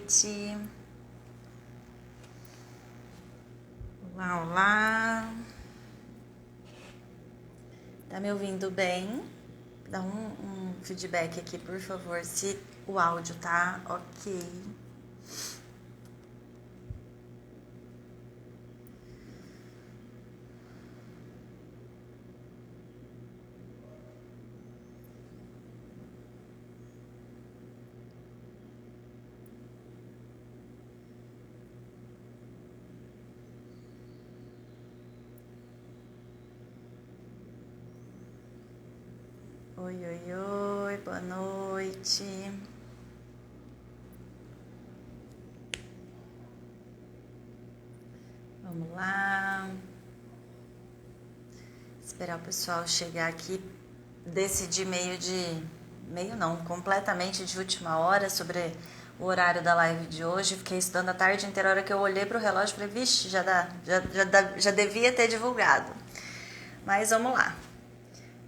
noite. Olá, olá. Tá me ouvindo bem? Dá um feedback aqui, por favor, se o áudio tá ok. Oi, oi, oi, boa noite. Vamos lá. Esperar o pessoal chegar aqui. Decidi completamente de última hora sobre o horário da live de hoje. Fiquei estudando a tarde inteira. A hora que eu olhei pro relógio, falei, vixe, já devia ter divulgado. Mas vamos lá.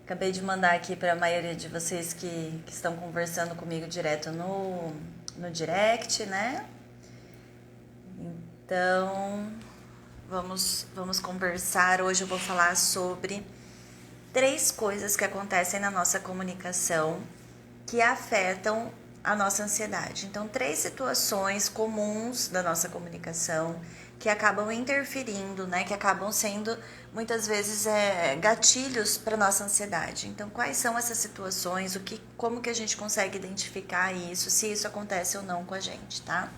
Acabei de mandar aqui para a maioria de vocês que estão conversando comigo direto no direct, né? Então, vamos conversar. Hoje eu vou falar sobre 3 coisas que acontecem na nossa comunicação que afetam a nossa ansiedade. Então, 3 situações comuns da nossa comunicação que acabam interferindo, né? Que acabam sendo, muitas vezes, gatilhos para nossa ansiedade. Então, quais são essas situações? Como que a gente consegue identificar isso, se isso acontece ou não com a gente, tá?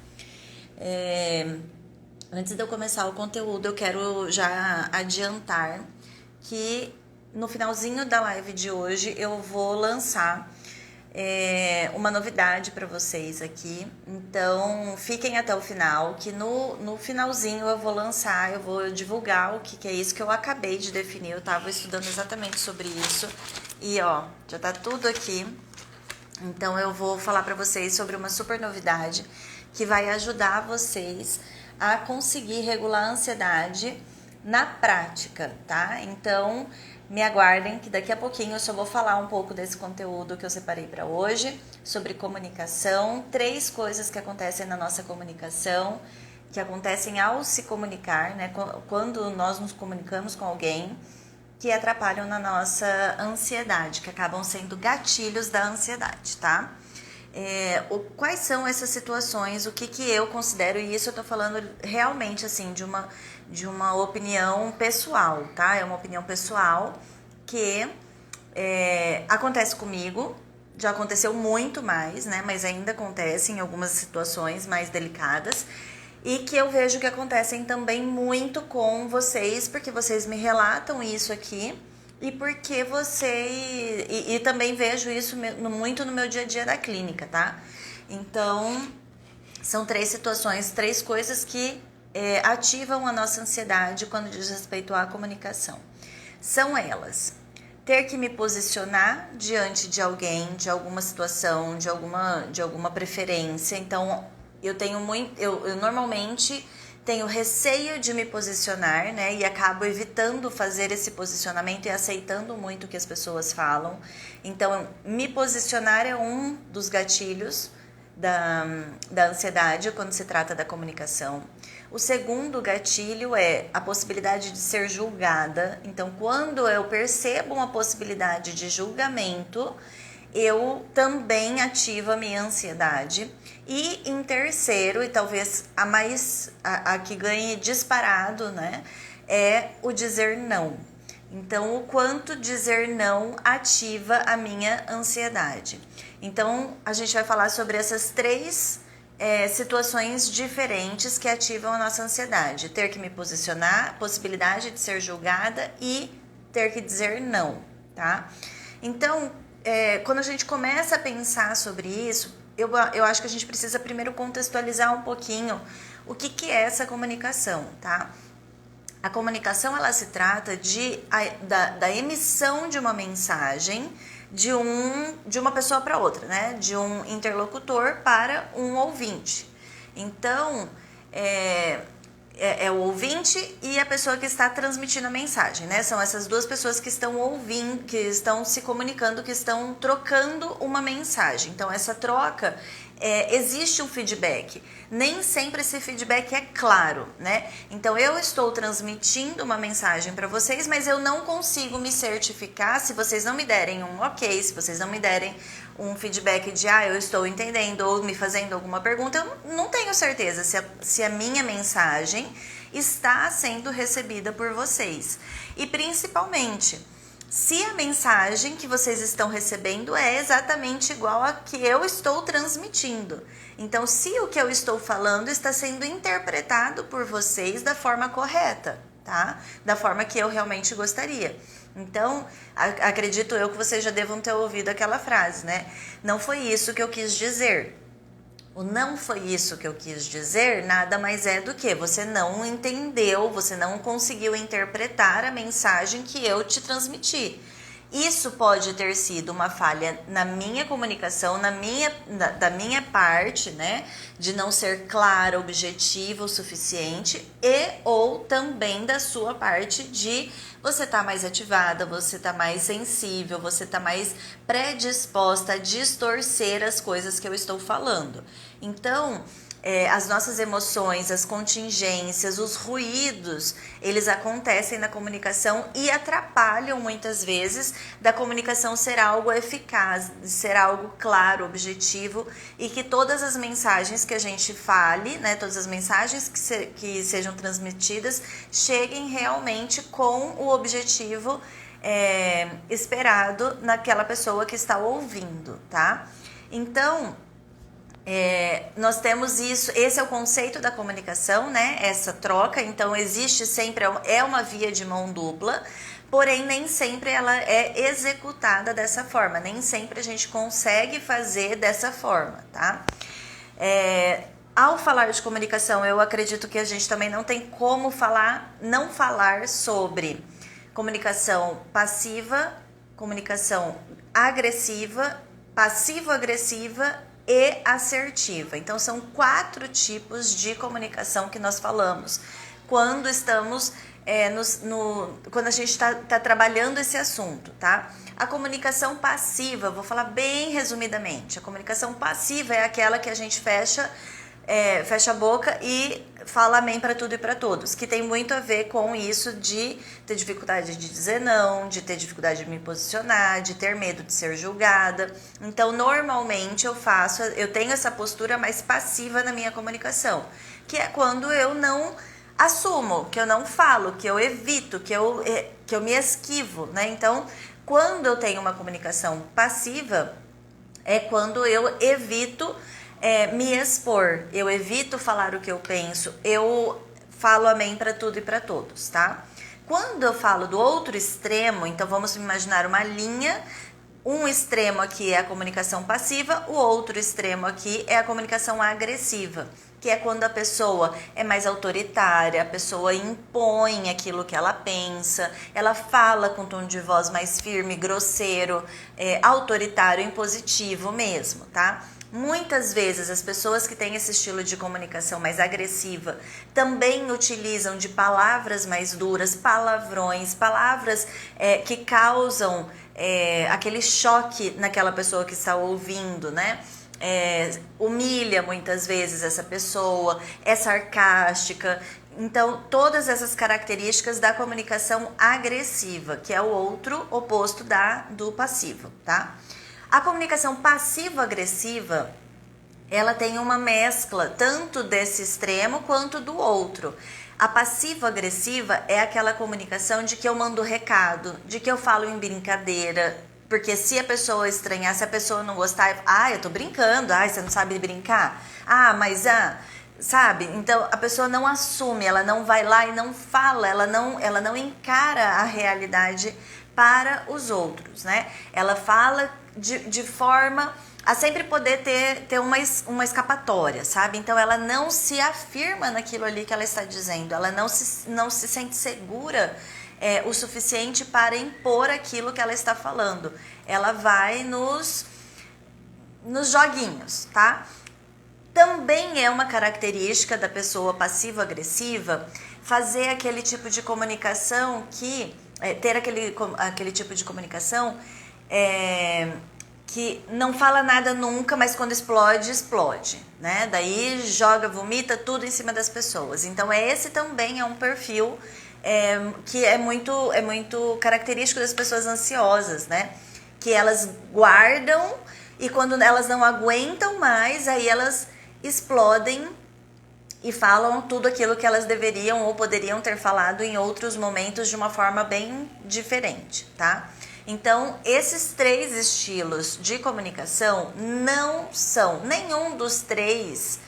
Antes de eu começar o conteúdo, eu quero já adiantar que no finalzinho da live de hoje eu vou lançar uma novidade para vocês aqui. Então fiquem até o final, que no finalzinho eu vou divulgar o que é isso que eu acabei de definir. Eu estava estudando exatamente sobre isso e ó, já tá tudo aqui. Então eu vou falar para vocês sobre uma super novidade que vai ajudar vocês a conseguir regular a ansiedade na prática, tá? Então, me aguardem que daqui a pouquinho eu só vou falar um pouco desse conteúdo que eu separei para hoje, sobre comunicação, 3 coisas que acontecem na nossa comunicação, que acontecem ao se comunicar, né? Quando nós nos comunicamos com alguém, que atrapalham na nossa ansiedade, que acabam sendo gatilhos da ansiedade, tá? Quais são essas situações, o que eu considero, e isso eu tô falando realmente assim de uma opinião pessoal, tá? É uma opinião pessoal que acontece comigo, já aconteceu muito mais, né? Mas ainda acontece em algumas situações mais delicadas e que eu vejo que acontecem também muito com vocês, porque vocês me relatam isso aqui. E porque e também vejo isso muito no meu dia a dia da clínica, tá? Então, são 3 situações, 3 coisas que ativam a nossa ansiedade quando diz respeito à comunicação. São elas: ter que me posicionar diante de alguém, de alguma situação, de alguma preferência. Então, eu normalmente tenho receio de me posicionar, né? E acabo evitando fazer esse posicionamento e aceitando muito o que as pessoas falam. Então, me posicionar é um dos gatilhos da ansiedade quando se trata da comunicação. O segundo gatilho é a possibilidade de ser julgada. Então, quando eu percebo uma possibilidade de julgamento, eu também ativo a minha ansiedade. E em terceiro, e talvez a que ganhe disparado, né, é o dizer não. Então, o quanto dizer não ativa a minha ansiedade. Então, a gente vai falar sobre essas 3 situações diferentes que ativam a nossa ansiedade: ter que me posicionar, possibilidade de ser julgada e ter que dizer não, tá? Então, quando a gente começa a pensar sobre isso, eu acho que a gente precisa primeiro contextualizar um pouquinho o que é essa comunicação, tá? A comunicação, ela se trata da emissão de uma mensagem de uma pessoa para outra, né? De um interlocutor para um ouvinte. Então, o ouvinte e a pessoa que está transmitindo a mensagem, né? São essas 2 pessoas que estão ouvindo, que estão se comunicando, que estão trocando uma mensagem. Então, essa troca existe um feedback. Nem sempre esse feedback é claro, né? Então eu estou transmitindo uma mensagem para vocês, mas eu não consigo me certificar se vocês não me derem um ok, se vocês não me derem um feedback de eu estou entendendo ou me fazendo alguma pergunta, eu não tenho certeza se a minha mensagem está sendo recebida por vocês. E principalmente, se a mensagem que vocês estão recebendo é exatamente igual a que eu estou transmitindo. Então, se o que eu estou falando está sendo interpretado por vocês da forma correta, tá? Da forma que eu realmente gostaria. Então, acredito eu que vocês já devam ter ouvido aquela frase, né? Não foi isso que eu quis dizer. O não foi isso que eu quis dizer nada mais é do que você não entendeu, você não conseguiu interpretar a mensagem que eu te transmiti. Isso pode ter sido uma falha na minha comunicação, da minha parte, né? De não ser clara, objetiva o suficiente e ou também da sua parte de você tá mais ativada, você tá mais sensível, você tá mais predisposta a distorcer as coisas que eu estou falando. Então, as nossas emoções, as contingências, os ruídos, eles acontecem na comunicação e atrapalham muitas vezes da comunicação ser algo eficaz, ser algo claro, objetivo e que todas as mensagens que a gente fale, né, todas as mensagens que sejam transmitidas cheguem realmente com o objetivo esperado naquela pessoa que está ouvindo, tá? Então, nós temos isso, esse é o conceito da comunicação, né? Essa troca, então existe sempre, é uma via de mão dupla, porém nem sempre ela é executada dessa forma, nem sempre a gente consegue fazer dessa forma, tá? Ao falar de comunicação, eu acredito que a gente também não tem como não falar sobre comunicação passiva, comunicação agressiva, passivo-agressiva e assertiva. Então, são 4 tipos de comunicação que nós falamos quando estamos quando a gente está trabalhando esse assunto, tá? A comunicação passiva, vou falar bem resumidamente, a comunicação passiva é aquela que a gente fecha a boca e fala amém para tudo e para todos, que tem muito a ver com isso de ter dificuldade de dizer não, de ter dificuldade de me posicionar, de ter medo de ser julgada. Então, normalmente eu tenho essa postura mais passiva na minha comunicação, que é quando eu não assumo, que eu não falo, que eu evito, que eu me esquivo, né? Então, quando eu tenho uma comunicação passiva, é quando eu evito me expor, eu evito falar o que eu penso, eu falo amém para tudo e para todos, tá? Quando eu falo do outro extremo, então vamos imaginar uma linha, um extremo aqui é a comunicação passiva, o outro extremo aqui é a comunicação agressiva, que é quando a pessoa é mais autoritária, a pessoa impõe aquilo que ela pensa, ela fala com tom de voz mais firme, grosseiro, autoritário, impositivo mesmo, tá? Muitas vezes as pessoas que têm esse estilo de comunicação mais agressiva também utilizam de palavras mais duras, palavrões, palavras que causam aquele choque naquela pessoa que está ouvindo, né? Humilha muitas vezes essa pessoa, é sarcástica. Então, todas essas características da comunicação agressiva, que é o outro oposto do passivo, tá? A comunicação passivo-agressiva, ela tem uma mescla tanto desse extremo quanto do outro. A passivo-agressiva é aquela comunicação de que eu mando recado, de que eu falo em brincadeira, porque se a pessoa estranhar, se a pessoa não gostar, eu tô brincando, você não sabe brincar? Sabe? Então, a pessoa não assume, ela não vai lá e não fala, ela não encara a realidade para os outros, né? Ela fala de forma a sempre poder ter uma escapatória, sabe? Então, ela não se afirma naquilo ali que ela está dizendo, ela não se sente segura o suficiente para impor aquilo que ela está falando. Ela vai nos joguinhos, tá? Também é uma característica da pessoa passivo-agressiva fazer aquele tipo de comunicação ter aquele tipo de comunicação que não fala nada nunca, mas quando explode, explode, né? Daí joga, vomita tudo em cima das pessoas. Então esse também é um perfil que é muito característico das pessoas ansiosas, né? Que elas guardam e quando elas não aguentam mais, aí elas explodem e falam tudo aquilo que elas deveriam ou poderiam ter falado em outros momentos de uma forma bem diferente, tá? Então, esses 3 estilos de comunicação não são, nenhum deles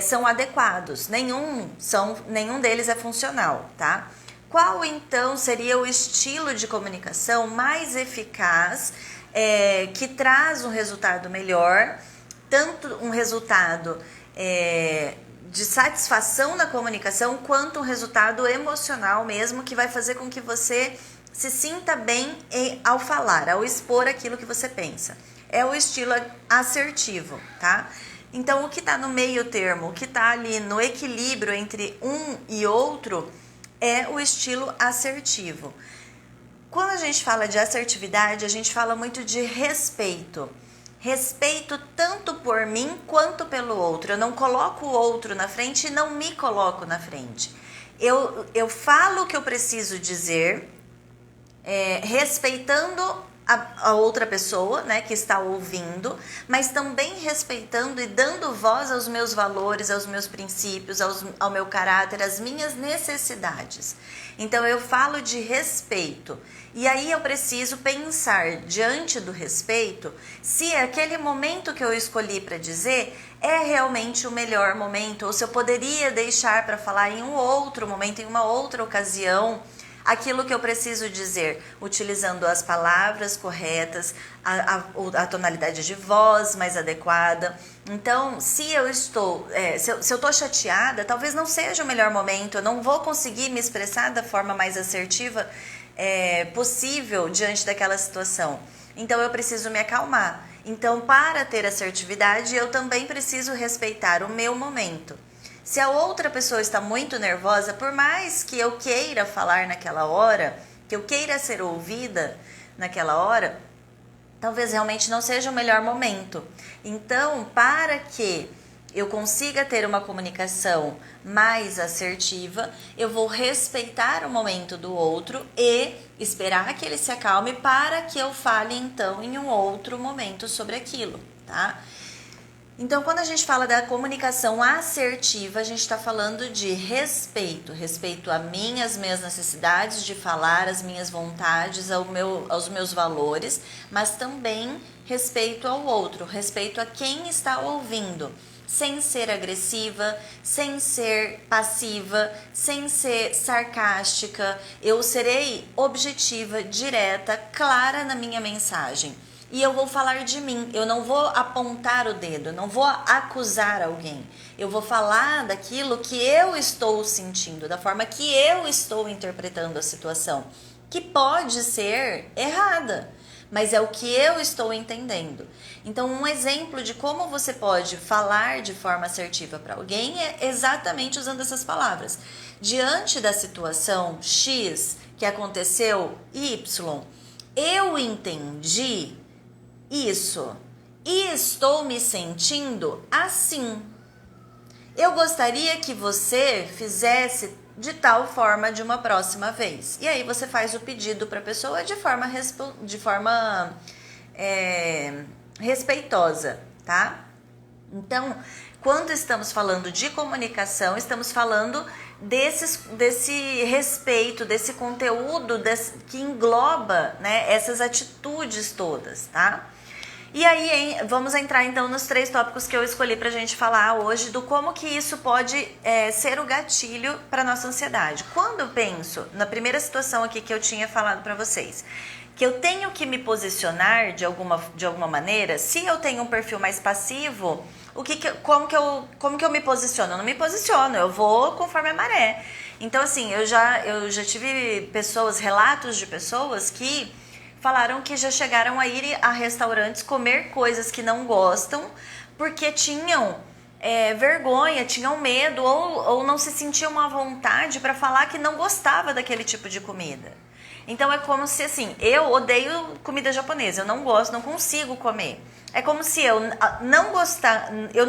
são adequados, nenhum deles é funcional, tá? Qual então seria o estilo de comunicação mais eficaz, que traz um resultado melhor, tanto um resultado de satisfação na comunicação, quanto um resultado emocional mesmo, que vai fazer com que você se sinta bem ao falar, ao expor aquilo que você pensa. É o estilo assertivo, tá? Então, o que está no meio termo, o que está ali no equilíbrio entre um e outro, é o estilo assertivo. Quando a gente fala de assertividade, a gente fala muito de respeito. Respeito tanto por mim quanto pelo outro. Eu não coloco o outro na frente e não me coloco na frente. Eu falo o que eu preciso dizer, respeitando a outra pessoa, né, que está ouvindo, mas também respeitando e dando voz aos meus valores, aos meus princípios, ao meu caráter, às minhas necessidades. Então eu falo de respeito. E aí eu preciso pensar, diante do respeito, se aquele momento que eu escolhi para dizer é realmente o melhor momento, ou se eu poderia deixar para falar em um outro momento, em uma outra ocasião, aquilo que eu preciso dizer, utilizando as palavras corretas, a tonalidade de voz mais adequada. Então, se eu estou chateada, talvez não seja o melhor momento, eu não vou conseguir me expressar da forma mais assertiva possível diante daquela situação. Então, eu preciso me acalmar. Então, para ter assertividade, eu também preciso respeitar o meu momento. Se a outra pessoa está muito nervosa, por mais que eu queira falar naquela hora, que eu queira ser ouvida naquela hora, talvez realmente não seja o melhor momento. Então, para que eu consiga ter uma comunicação mais assertiva, eu vou respeitar o momento do outro e esperar que ele se acalme para que eu fale então em um outro momento sobre aquilo, tá? Então, quando a gente fala da comunicação assertiva, a gente está falando de respeito. Respeito a mim, as minhas necessidades de falar, as minhas vontades, aos meus valores, mas também respeito ao outro, respeito a quem está ouvindo, sem ser agressiva, sem ser passiva, sem ser sarcástica. Eu serei objetiva, direta, clara na minha mensagem. E eu vou falar de mim, eu não vou apontar o dedo, eu não vou acusar alguém. Eu vou falar daquilo que eu estou sentindo, da forma que eu estou interpretando a situação, que pode ser errada, mas é o que eu estou entendendo. Então, um exemplo de como você pode falar de forma assertiva para alguém é exatamente usando essas palavras. Diante da situação X que aconteceu Y, eu entendi isso e estou me sentindo assim. Eu gostaria que você fizesse de tal forma de uma próxima vez. E aí você faz o pedido para a pessoa de forma respeitosa, tá? Então, quando estamos falando de comunicação, estamos falando desse respeito, desse conteúdo que engloba, né, essas atitudes todas, tá? E aí, vamos entrar então nos 3 tópicos que eu escolhi pra gente falar hoje, do como que isso pode ser o gatilho para nossa ansiedade. Quando eu penso, na primeira situação aqui que eu tinha falado para vocês, que eu tenho que me posicionar de alguma maneira, se eu tenho um perfil mais passivo, como que eu me posiciono? Eu não me posiciono, eu vou conforme a maré. Então, assim, eu já tive relatos de pessoas que falaram que já chegaram a ir a restaurantes comer coisas que não gostam porque tinham vergonha, tinham medo ou não se sentiam à vontade para falar que não gostava daquele tipo de comida. Então é como se assim, eu odeio comida japonesa, eu não gosto, não consigo comer. É como se eu não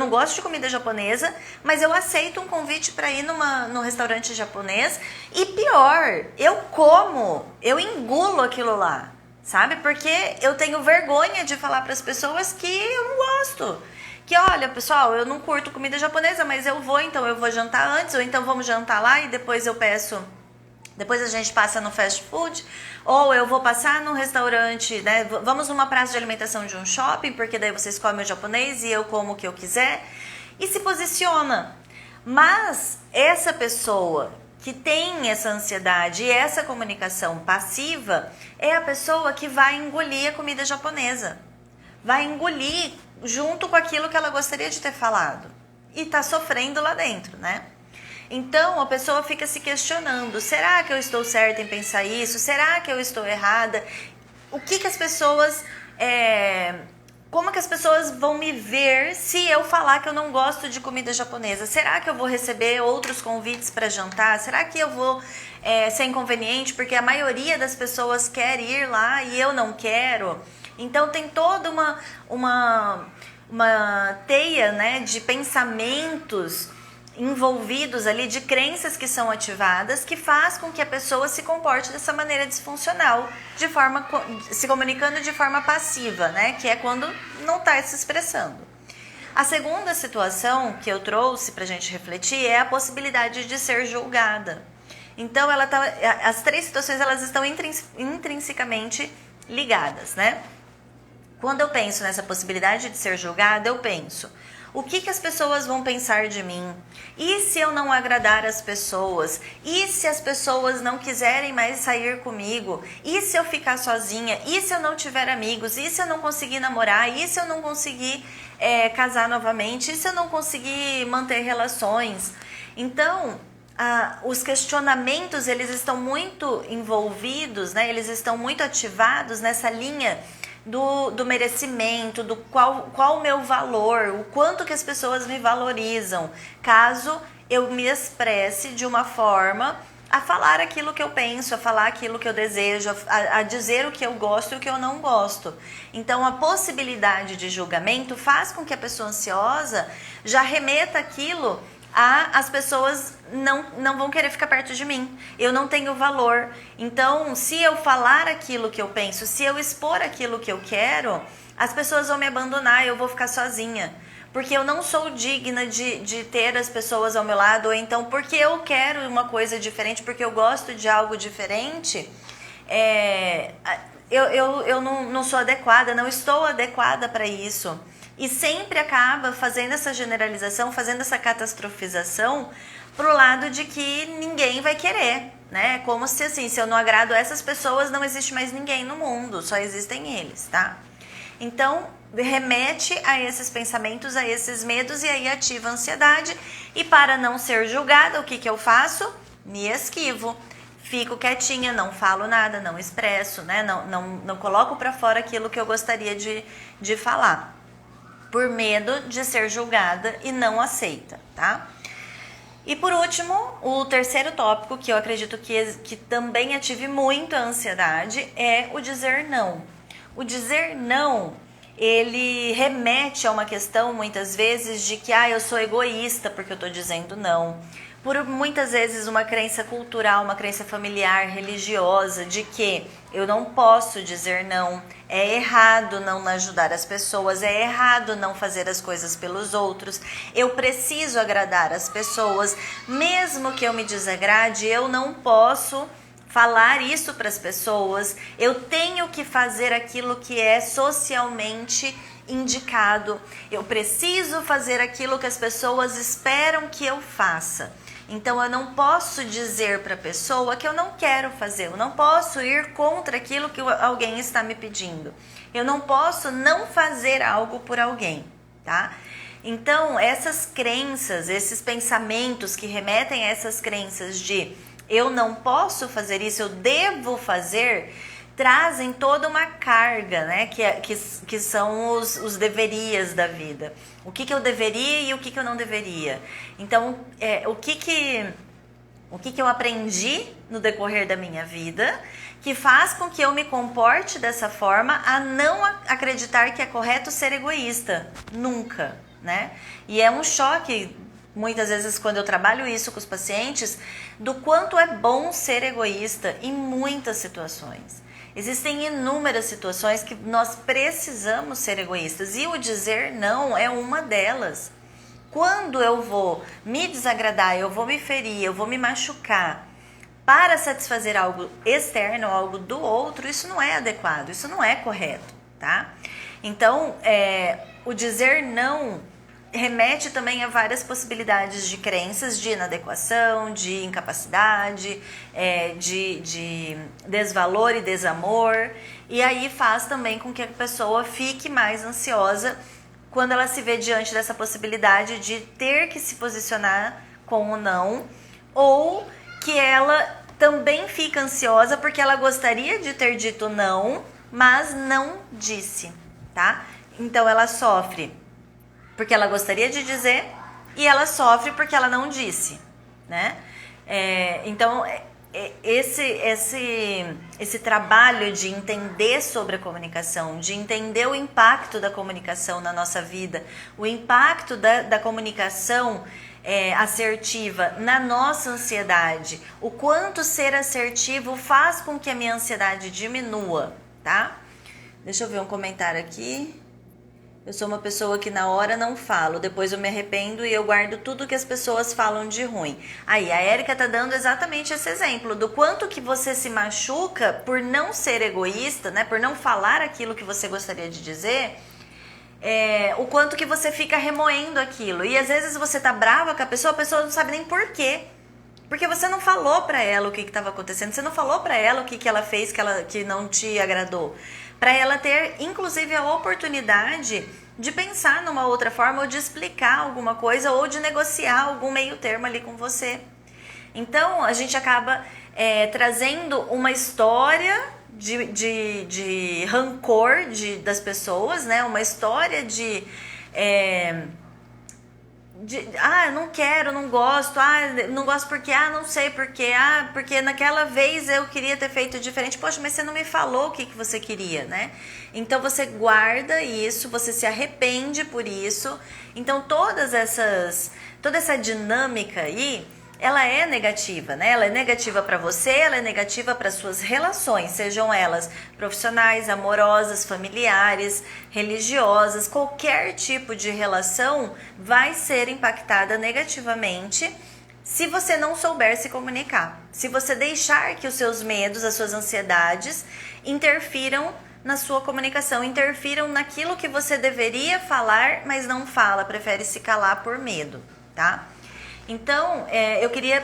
gosto de comida japonesa, mas eu aceito um convite para ir no restaurante japonês e pior, eu engulo aquilo lá, sabe? Porque eu tenho vergonha de falar para as pessoas que eu não gosto. Que olha, pessoal, eu não curto comida japonesa, mas eu vou jantar antes, ou então vamos jantar lá e depois depois a gente passa no fast food, ou eu vou passar num restaurante, né? Vamos numa praça de alimentação de um shopping, porque daí vocês comem o japonês e eu como o que eu quiser. E se posiciona. Mas essa pessoa que tem essa ansiedade e essa comunicação passiva é a pessoa que vai engolir a comida japonesa. Vai engolir junto com aquilo que ela gostaria de ter falado. E tá sofrendo lá dentro, né? Então a pessoa fica se questionando, será que eu estou certa em pensar isso? Será que eu estou errada? O que as pessoas, como que as pessoas vão me ver se eu falar que eu não gosto de comida japonesa? Será que eu vou receber outros convites para jantar? Será que eu vou ser inconveniente porque a maioria das pessoas quer ir lá e eu não quero? Então tem toda uma teia, né, de pensamentos envolvidos ali, de crenças que são ativadas, que faz com que a pessoa se comporte dessa maneira disfuncional, se comunicando de forma passiva, né? Que é quando não está se expressando. A segunda situação que eu trouxe para a gente refletir é a possibilidade de ser julgada. Então, as três situações elas estão intrinsecamente ligadas, né? Quando eu penso nessa possibilidade de ser julgada, eu penso: o que as pessoas vão pensar de mim? E se eu não agradar as pessoas? E se as pessoas não quiserem mais sair comigo? E se eu ficar sozinha? E se eu não tiver amigos? E se eu não conseguir namorar? E se eu não conseguir casar novamente? E se eu não conseguir manter relações? Então, os questionamentos, eles estão muito envolvidos, né? Eles estão muito ativados nessa linha do merecimento, do qual o meu valor, o quanto que as pessoas me valorizam, caso eu me expresse de uma forma a falar aquilo que eu penso, a falar aquilo que eu desejo, a dizer o que eu gosto e o que eu não gosto. Então a possibilidade de julgamento faz com que a pessoa ansiosa já remeta aquilo as pessoas não vão querer ficar perto de mim, eu não tenho valor. Então, se eu falar aquilo que eu penso, se eu expor aquilo que eu quero, as pessoas vão me abandonar, eu vou ficar sozinha. Porque eu não sou digna de ter as pessoas ao meu lado, ou então porque eu quero uma coisa diferente, porque eu gosto de algo diferente, eu não sou adequada, não estou adequada para isso. E sempre acaba fazendo essa generalização, fazendo essa catastrofização pro lado de que ninguém vai querer, né? Como se assim, se eu não agrado essas pessoas, não existe mais ninguém no mundo, só existem eles, tá? Então, remete a esses pensamentos, a esses medos e aí ativa a ansiedade. E para não ser julgada, o que eu faço? Me esquivo. Fico quietinha, não falo nada, não expresso, né? Não coloco para fora aquilo que eu gostaria de falar, por medo de ser julgada e não aceita, tá? E por último, o terceiro tópico que eu acredito que também ative muito a ansiedade é o dizer não. O dizer não, ele remete a uma questão muitas vezes de que eu sou egoísta porque eu tô dizendo não. Por muitas vezes uma crença cultural, uma crença familiar, religiosa, de que eu não posso dizer não, é errado não ajudar as pessoas, é errado não fazer as coisas pelos outros, eu preciso agradar as pessoas, mesmo que eu me desagrade, eu não posso falar isso para as pessoas, eu tenho que fazer aquilo que é socialmente indicado, eu preciso fazer aquilo que as pessoas esperam que eu faça. Então eu não posso dizer para a pessoa que eu não quero fazer, eu não posso ir contra aquilo que alguém está me pedindo. Eu não posso não fazer algo por alguém, tá? Então essas crenças, esses pensamentos que remetem a essas crenças de eu não posso fazer isso, eu devo fazer, trazem toda uma carga, né? Que são os deverias da vida. O que eu deveria e o que eu não deveria. Então, o que O que eu aprendi no decorrer da minha vida que faz com que eu me comporte dessa forma, a não acreditar que é correto ser egoísta. Nunca, né? E é um choque, muitas vezes, quando eu trabalho isso com os pacientes, do quanto é bom ser egoísta em muitas situações. Existem inúmeras situações que nós precisamos ser egoístas e o dizer não é uma delas. Quando eu vou me desagradar, eu vou me ferir, eu vou me machucar para satisfazer algo externo, algo do outro, isso não é adequado, isso não é correto, tá? Então, o dizer não remete também a várias possibilidades de crenças de inadequação, de incapacidade, de desvalor e desamor, e aí faz também com que a pessoa fique mais ansiosa quando ela se vê diante dessa possibilidade de ter que se posicionar com o não, ou que ela também fica ansiosa porque ela gostaria de ter dito não, mas não disse, tá? Então ela sofre porque ela gostaria de dizer e ela sofre porque ela não disse, né? Então esse trabalho de entender sobre a comunicação, de entender o impacto da comunicação na nossa vida, o impacto da comunicação assertiva na nossa ansiedade, o quanto ser assertivo faz com que a minha ansiedade diminua, tá? Deixa eu ver um comentário aqui. Eu sou uma pessoa que na hora não falo, depois eu me arrependo e eu guardo tudo que as pessoas falam de ruim. Aí, a Érica tá dando exatamente esse exemplo do quanto que você se machuca por não ser egoísta, né? Por não falar aquilo que você gostaria de dizer, o quanto que você fica remoendo aquilo. E às vezes você tá brava com a pessoa não sabe nem por quê. Porque você não falou pra ela o que estava acontecendo, você não falou pra ela o que ela fez que não te agradou. Para ela ter, inclusive, a oportunidade de pensar numa outra forma, ou de explicar alguma coisa, ou de negociar algum meio termo ali com você. Então, a gente acaba trazendo uma história de rancor das pessoas, né? Uma história não quero, não gosto, não gosto porque, não sei porque, porque naquela vez eu queria ter feito diferente, poxa, mas você não me falou o que você queria, né? Então você guarda isso, você se arrepende por isso, então toda essa dinâmica aí, ela é negativa, né? Ela é negativa para você, ela é negativa para suas relações, sejam elas profissionais, amorosas, familiares, religiosas, qualquer tipo de relação vai ser impactada negativamente se você não souber se comunicar. Se você deixar que os seus medos, as suas ansiedades interfiram na sua comunicação, interfiram naquilo que você deveria falar, mas não fala, prefere se calar por medo, tá? Então, eu queria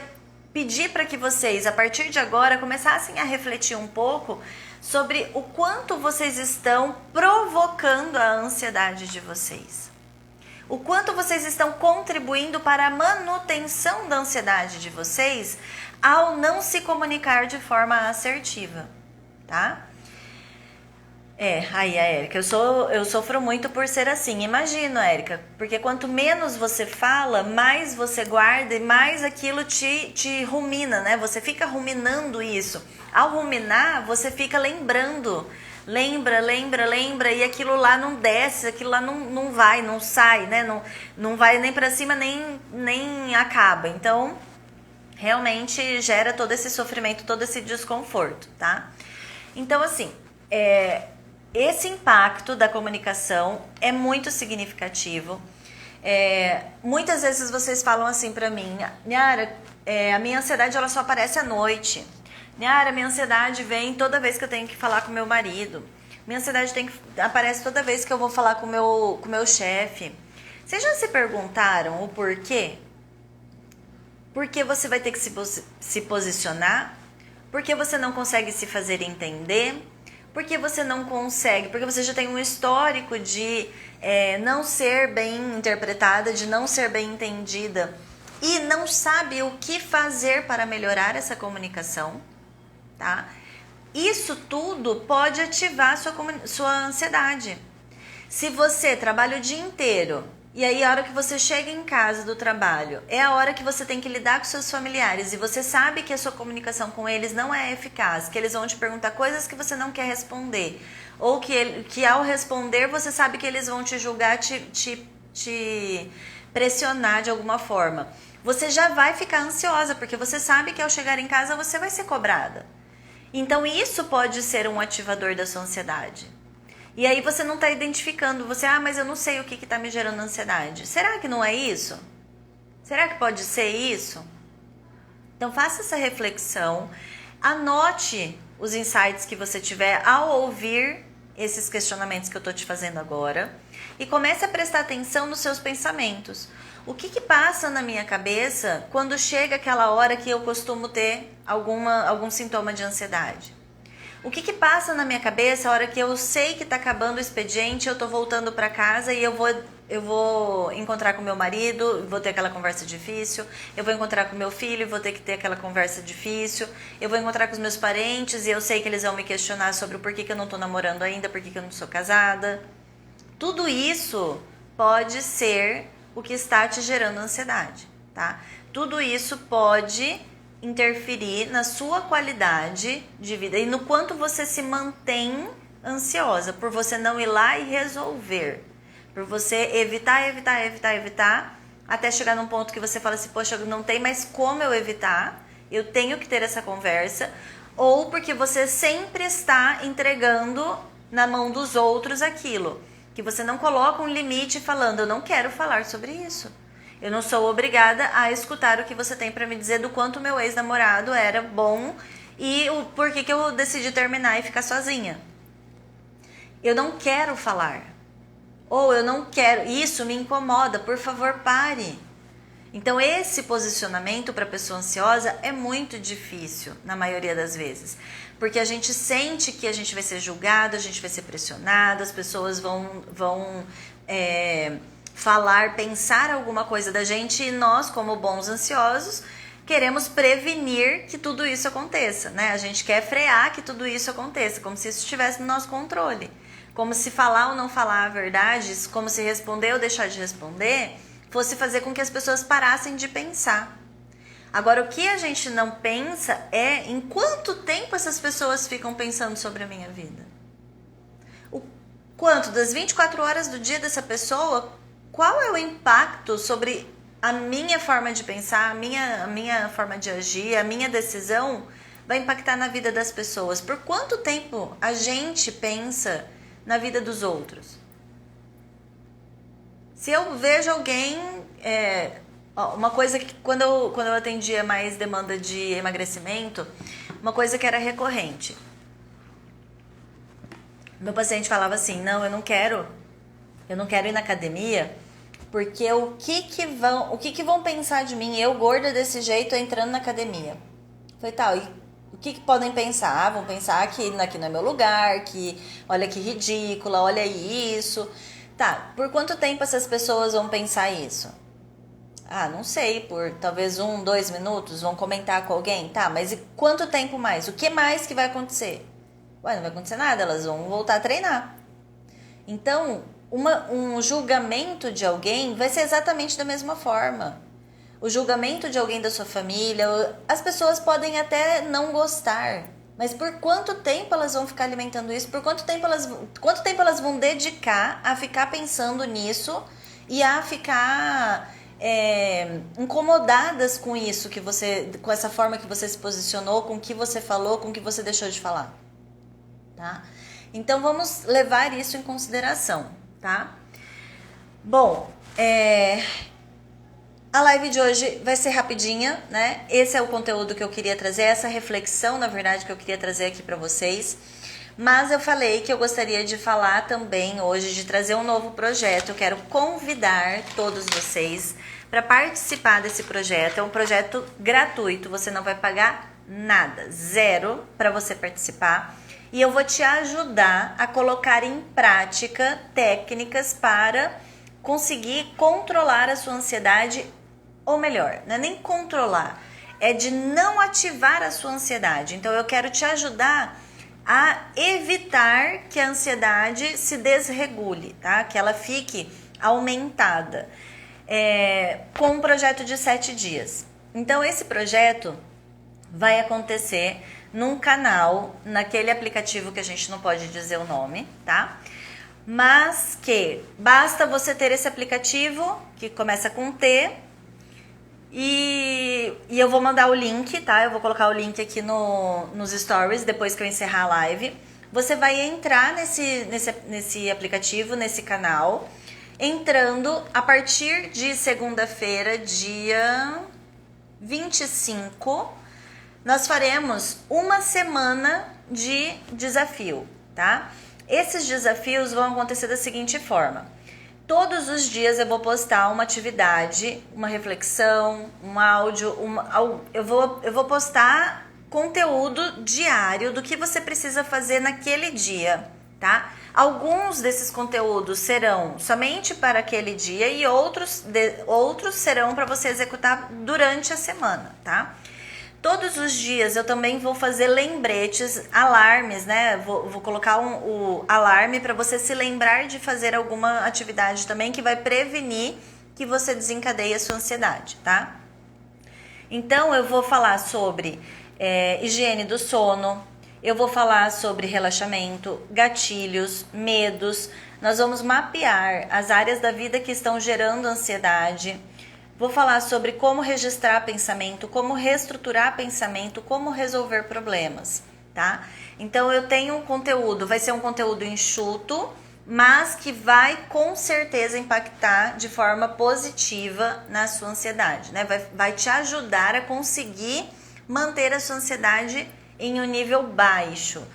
pedir para que vocês, a partir de agora, começassem a refletir um pouco sobre o quanto vocês estão provocando a ansiedade de vocês. O quanto vocês estão contribuindo para a manutenção da ansiedade de vocês ao não se comunicar de forma assertiva, tá? Aí, Érica, eu sofro muito por ser assim. Imagino, Érica, porque quanto menos você fala, mais você guarda e mais aquilo te rumina, né? Você fica ruminando isso. Ao ruminar, você fica lembrando. Lembra, e aquilo lá não desce, aquilo lá não vai, não sai, né? Não vai nem pra cima, nem acaba. Então, realmente gera todo esse sofrimento, todo esse desconforto, tá? Então, assim, esse impacto da comunicação é muito significativo. Muitas vezes vocês falam assim pra mim, Niara, a minha ansiedade ela só aparece à noite. Niara, minha ansiedade vem toda vez que eu tenho que falar com meu marido. Minha ansiedade aparece toda vez que eu vou falar com o meu chefe. Vocês já se perguntaram o porquê? Por que você vai ter que se posicionar? Por que você não consegue se fazer entender? Porque você não consegue, porque você já tem um histórico de não ser bem interpretada, de não ser bem entendida e não sabe o que fazer para melhorar essa comunicação, tá? Isso tudo pode ativar sua ansiedade. Se você trabalha o dia inteiro E aí, a hora que você chega em casa do trabalho, é a hora que você tem que lidar com seus familiares e você sabe que a sua comunicação com eles não é eficaz, que eles vão te perguntar coisas que você não quer responder, ou que ao responder você sabe que eles vão te julgar, te pressionar de alguma forma. Você já vai ficar ansiosa, porque você sabe que ao chegar em casa você vai ser cobrada. Então, isso pode ser um ativador da sua ansiedade. E aí você não está identificando, mas eu não sei o que está me gerando ansiedade. Será que não é isso? Será que pode ser isso? Então faça essa reflexão, anote os insights que você tiver ao ouvir esses questionamentos que eu estou te fazendo agora e comece a prestar atenção nos seus pensamentos. O que passa na minha cabeça quando chega aquela hora que eu costumo ter algum sintoma de ansiedade? O que passa na minha cabeça a hora que eu sei que está acabando o expediente, eu estou voltando para casa e eu vou encontrar com meu marido, vou ter aquela conversa difícil, eu vou encontrar com meu filho e vou ter que ter aquela conversa difícil, eu vou encontrar com os meus parentes e eu sei que eles vão me questionar sobre o porquê que eu não estou namorando ainda, porquê que eu não sou casada. Tudo isso pode ser o que está te gerando ansiedade, tá? Tudo isso pode interferir na sua qualidade de vida e no quanto você se mantém ansiosa, por você não ir lá e resolver, por você evitar, até chegar num ponto que você fala assim, poxa, não tem mais como eu evitar, eu tenho que ter essa conversa, ou porque você sempre está entregando na mão dos outros aquilo, que você não coloca um limite falando, eu não quero falar sobre isso. Eu não sou obrigada a escutar o que você tem para me dizer do quanto meu ex-namorado era bom e o porquê que eu decidi terminar e ficar sozinha. Eu não quero falar. Ou eu não quero, isso me incomoda, por favor, pare. Então esse posicionamento para a pessoa ansiosa é muito difícil na maioria das vezes. Porque a gente sente que a gente vai ser julgado, a gente vai ser pressionado, as pessoas vão falar, pensar alguma coisa da gente e nós, como bons ansiosos, queremos prevenir que tudo isso aconteça, né? A gente quer frear que tudo isso aconteça, como se isso estivesse no nosso controle. Como se falar ou não falar a verdade, como se responder ou deixar de responder, fosse fazer com que as pessoas parassem de pensar. Agora, o que a gente não pensa é em quanto tempo essas pessoas ficam pensando sobre a minha vida. O quanto das 24 horas do dia dessa pessoa, qual é o impacto sobre a minha forma de pensar, a minha forma de agir, a minha decisão vai impactar na vida das pessoas? Por quanto tempo a gente pensa na vida dos outros? Se eu vejo alguém... uma coisa que quando eu atendia mais demanda de emagrecimento, uma coisa que era recorrente. Meu paciente falava assim, não, eu não quero ir na academia, porque o que vão pensar de mim, eu gorda desse jeito entrando na academia? Falei, tal, e o que podem pensar? Vão pensar que aqui não é meu lugar, que olha que ridícula, olha isso. Tá, por quanto tempo essas pessoas vão pensar isso? Não sei, por talvez 1, 2 minutos, vão comentar com alguém? Tá, mas e quanto tempo mais? O que mais que vai acontecer? Não vai acontecer nada, elas vão voltar a treinar. Então, um julgamento de alguém vai ser exatamente da mesma forma. O julgamento de alguém da sua família, as pessoas podem até não gostar, mas por quanto tempo elas vão ficar alimentando isso? Por quanto tempo elas vão dedicar a ficar pensando nisso e a ficar incomodadas com isso com essa forma que você se posicionou, com o que você falou, com o que você deixou de falar, tá? Então vamos levar isso em consideração, tá? Bom, a live de hoje vai ser rapidinha, né? Esse é o conteúdo que eu queria trazer, essa reflexão, na verdade, que eu queria trazer aqui para vocês. Mas eu falei que eu gostaria de falar também hoje, de trazer um novo projeto. Eu quero convidar todos vocês para participar desse projeto. É um projeto gratuito, você não vai pagar nada, zero para você participar. E eu vou te ajudar a colocar em prática técnicas para conseguir controlar a sua ansiedade, ou melhor, não é nem controlar, é de não ativar a sua ansiedade. Então eu quero te ajudar a evitar que a ansiedade se desregule, tá? Que ela fique aumentada, com um projeto de 7 dias. Então, esse projeto vai acontecer num canal, naquele aplicativo que a gente não pode dizer o nome, tá? Mas que basta você ter esse aplicativo, que começa com T, e eu vou mandar o link, tá? Eu vou colocar o link aqui nos stories, depois que eu encerrar a live. Você vai entrar nesse aplicativo, nesse canal, entrando a partir de segunda-feira, dia 25, nós faremos uma semana de desafio, tá? Esses desafios vão acontecer da seguinte forma: todos os dias eu vou postar uma atividade, uma reflexão, um áudio, eu vou postar conteúdo diário do que você precisa fazer naquele dia, tá? Alguns desses conteúdos serão somente para aquele dia e outros serão para você executar durante a semana, tá? Todos os dias eu também vou fazer lembretes, alarmes, né? Vou colocar o alarme para você se lembrar de fazer alguma atividade também que vai prevenir que você desencadeie a sua ansiedade, tá? Então eu vou falar sobre higiene do sono, eu vou falar sobre relaxamento, gatilhos, medos. Nós vamos mapear as áreas da vida que estão gerando ansiedade. Vou falar sobre como registrar pensamento, como reestruturar pensamento, como resolver problemas, tá? Então eu tenho um conteúdo, vai ser um conteúdo enxuto, mas que vai com certeza impactar de forma positiva na sua ansiedade, né? Vai te ajudar a conseguir manter a sua ansiedade em um nível baixo,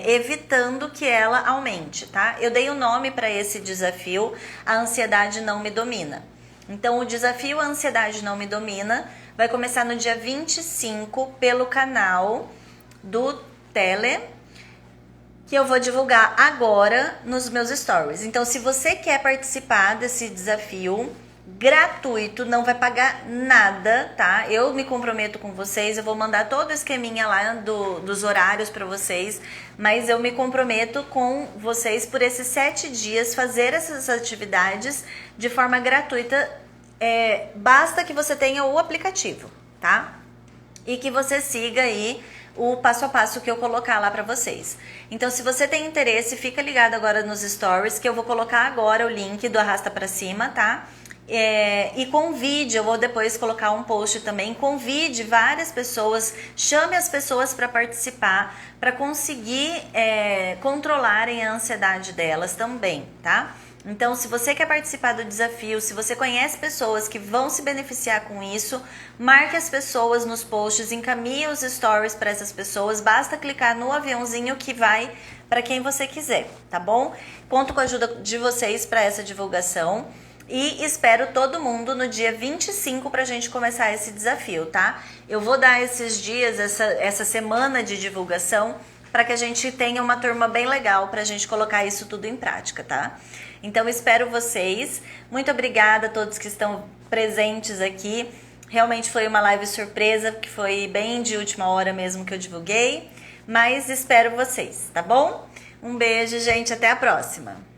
evitando que ela aumente, tá? Eu dei o nome para esse desafio, A Ansiedade Não Me Domina. Então, o desafio A Ansiedade Não Me Domina vai começar no dia 25 pelo canal do Tele, que eu vou divulgar agora nos meus stories. Então, se você quer participar desse desafio gratuito, não vai pagar nada, tá? Eu me comprometo com vocês, eu vou mandar todo o esqueminha lá dos horários para vocês, mas eu me comprometo com vocês por esses 7 dias fazer essas atividades de forma gratuita. Basta que você tenha o aplicativo, tá? E que você siga aí o passo a passo que eu colocar lá para vocês. Então, se você tem interesse, fica ligado agora nos stories, que eu vou colocar agora o link do Arrasta Pra Cima, tá? E convide, eu vou depois colocar um post também, convide várias pessoas, chame as pessoas para participar, para conseguir controlarem a ansiedade delas também, tá? Então, se você quer participar do desafio, se você conhece pessoas que vão se beneficiar com isso, marque as pessoas nos posts, encaminhe os stories para essas pessoas, basta clicar no aviãozinho que vai para quem você quiser, tá bom? Conto com a ajuda de vocês para essa divulgação. E espero todo mundo no dia 25 pra gente começar esse desafio, tá? Eu vou dar esses dias, essa semana de divulgação, para que a gente tenha uma turma bem legal pra gente colocar isso tudo em prática, tá? Então espero vocês. Muito obrigada a todos que estão presentes aqui. Realmente foi uma live surpresa, que foi bem de última hora mesmo que eu divulguei. Mas espero vocês, tá bom? Um beijo, gente. Até a próxima.